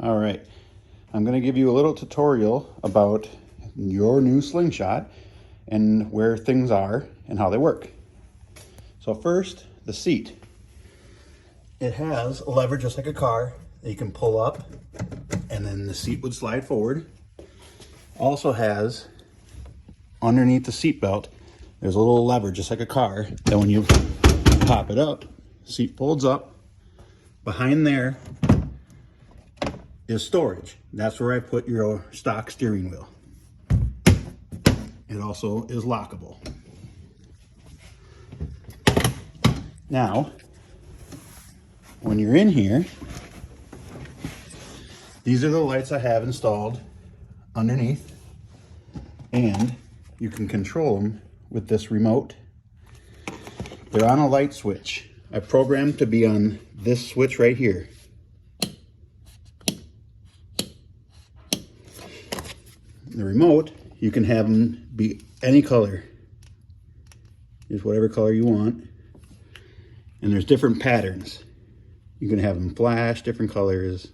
All right, I'm going to give you a little tutorial about your new Slingshot and where things are and how they work. So first, the seat. It has a lever just like a car that you can pull up and then the seat would slide forward. Also has underneath the seat belt, there's a little lever just like a car that when you pop it up, seat folds up. Behind there is storage. That's where I put your stock steering wheel. It also is lockable. Now, when you're in here, these are the lights I have installed underneath, and you can control them with this remote. They're on a light switch. I programmed to be on this switch right here. The remote, you can have them be any color. Just whatever color you want. And there's different patterns. You can have them flash different colors.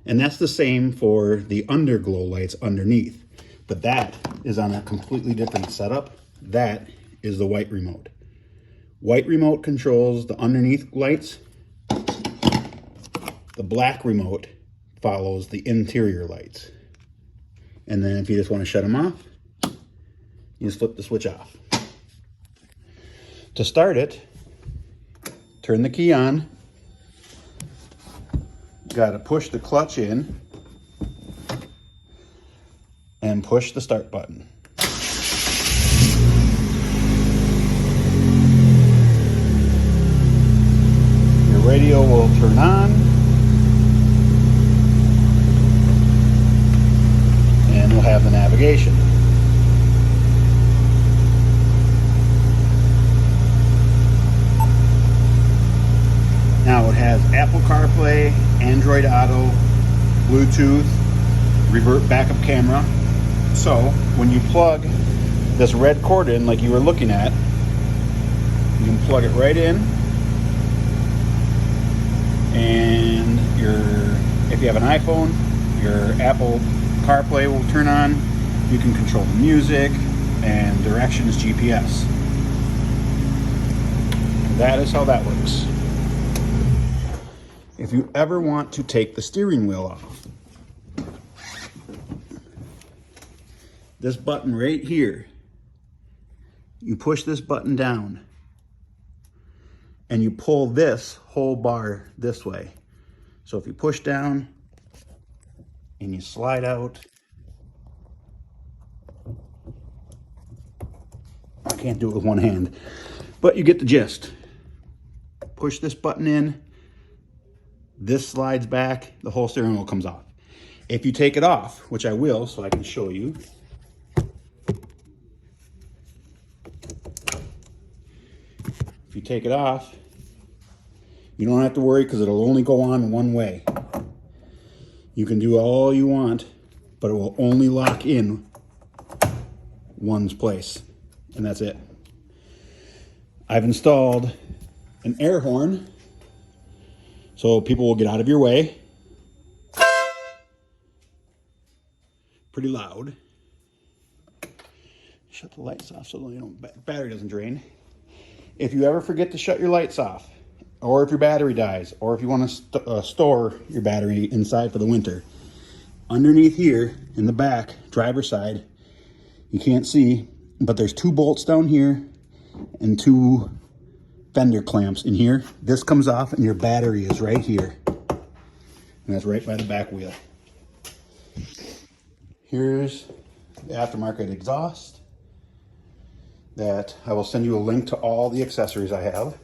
And that's the same for the underglow lights underneath. But that is on a completely different setup. That is the white remote. White remote controls the underneath lights. The black remote follows the interior lights. And then if you just want to shut them off, you just flip the switch off. To start it, turn the key on. Got to push the clutch in and push the start button. Your radio will turn on and we'll have the navigation. Now it has Apple CarPlay, Android Auto, Bluetooth, revert backup camera. So when you plug this red cord in like you were looking at, you can plug it right in, and if you have an iPhone, your Apple CarPlay will turn on. You can control the music and directions, GPS. That is how that works. If you ever want to take the steering wheel off, this button right here, you push this button down and you pull this whole bar this way. So if you push down and you slide out, I can't do it with one hand, but you get the gist. Push this button in, this slides back, the whole steering wheel comes off. If you take it off, which I will, so I can show you. If you take it off, you don't have to worry because it'll only go on one way. You can do all you want, but it will only lock in one's place, and that's it. I've installed an air horn so people will get out of your way. Pretty loud. Shut the lights off so the battery doesn't drain. If you ever forget to shut your lights off, or if your battery dies, or if you want to store your battery inside for the winter, underneath here in the back, driver's side, you can't see, but there's 2 bolts down here and 2 fender clamps in here. This comes off and your battery is right here. And that's right by the back wheel. Here's the Aftermarket Exhaust that I will send you a link to all the accessories I have.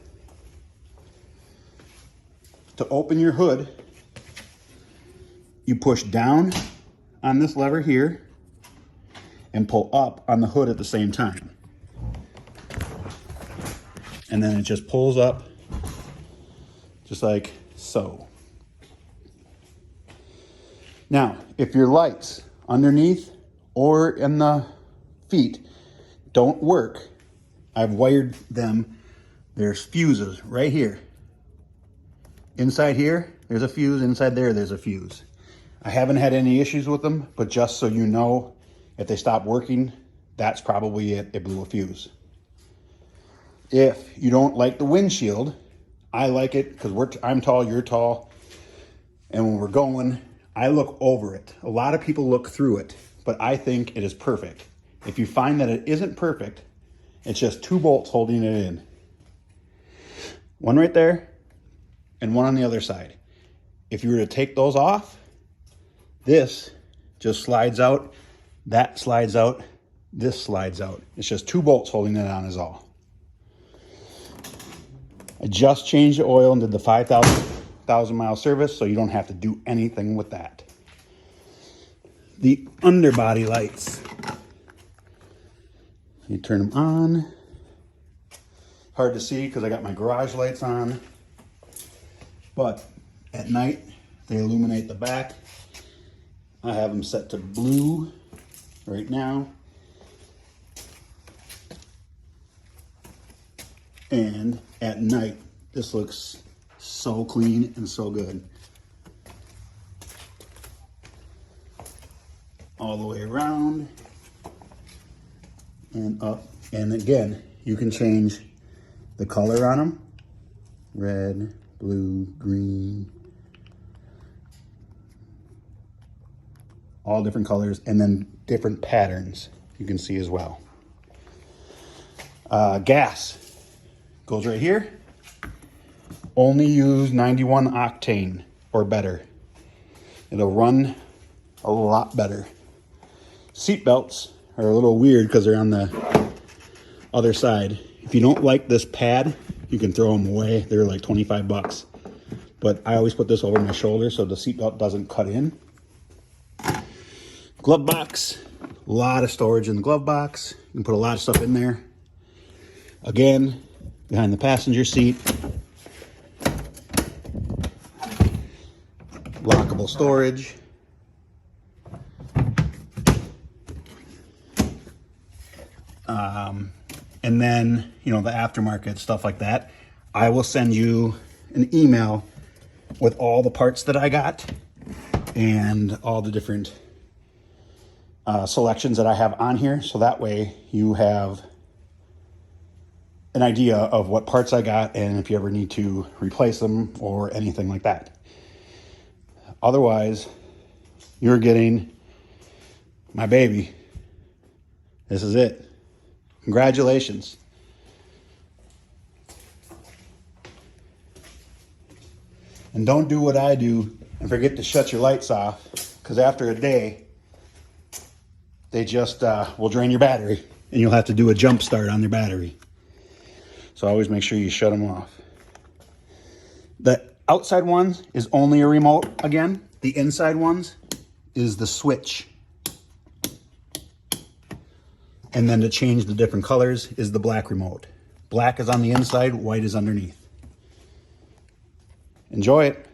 To open your hood, you push down on this lever here and pull up on the hood at the same time. And then it just pulls up just like so. Now, if your lights underneath or in the feet don't work, I've wired them. There's fuses right here. Inside here, there's a fuse. Inside there, there's a fuse. I haven't had any issues with them, but just so you know, if they stop working, that's probably it. It blew a fuse. If you don't like the windshield, I like it because I'm tall, you're tall. And when we're going, I look over it. A lot of people look through it, but I think it is perfect. If you find that it isn't perfect, it's just 2 bolts holding it in. One right there and one on the other side. If you were to take those off, this just slides out, that slides out, this slides out. It's just 2 bolts holding it on is all. I just changed the oil and did the 5,000 mile service, so you don't have to do anything with that. The underbody lights. You turn them on. Hard to see because I got my garage lights on, but at night they illuminate the back. I have them set to blue right now. And at night, this looks so clean and so good. All the way around and up. And again, you can change the color on them. Red, blue, green. All different colors, and then different patterns you can see as well. Gas goes right here. Only use 91 octane or better. It'll run a lot better. Seat belts are a little weird because they're on the other side. If you don't like this pad, you can throw them away. They're like 25 bucks. But I always put this over my shoulder so the seat belt doesn't cut in. Glove box, a lot of storage in the glove box. You can put a lot of stuff in there. Again, behind the passenger seat. Lockable storage. And then, you know, the aftermarket stuff like that. I will send you an email with all the parts that I got and all the different selections that I have on here. So that way you have an idea of what parts I got and if you ever need to replace them or anything like that. Otherwise, you're getting my baby. This is it. Congratulations. And don't do what I do and forget to shut your lights off, because after a day, they just will drain your battery and you'll have to do a jump start on your battery. So always make sure you shut them off. The outside ones is only a remote again. The inside ones is the switch. And then to change the different colors is the black remote. Black is on the inside, white is underneath. Enjoy it.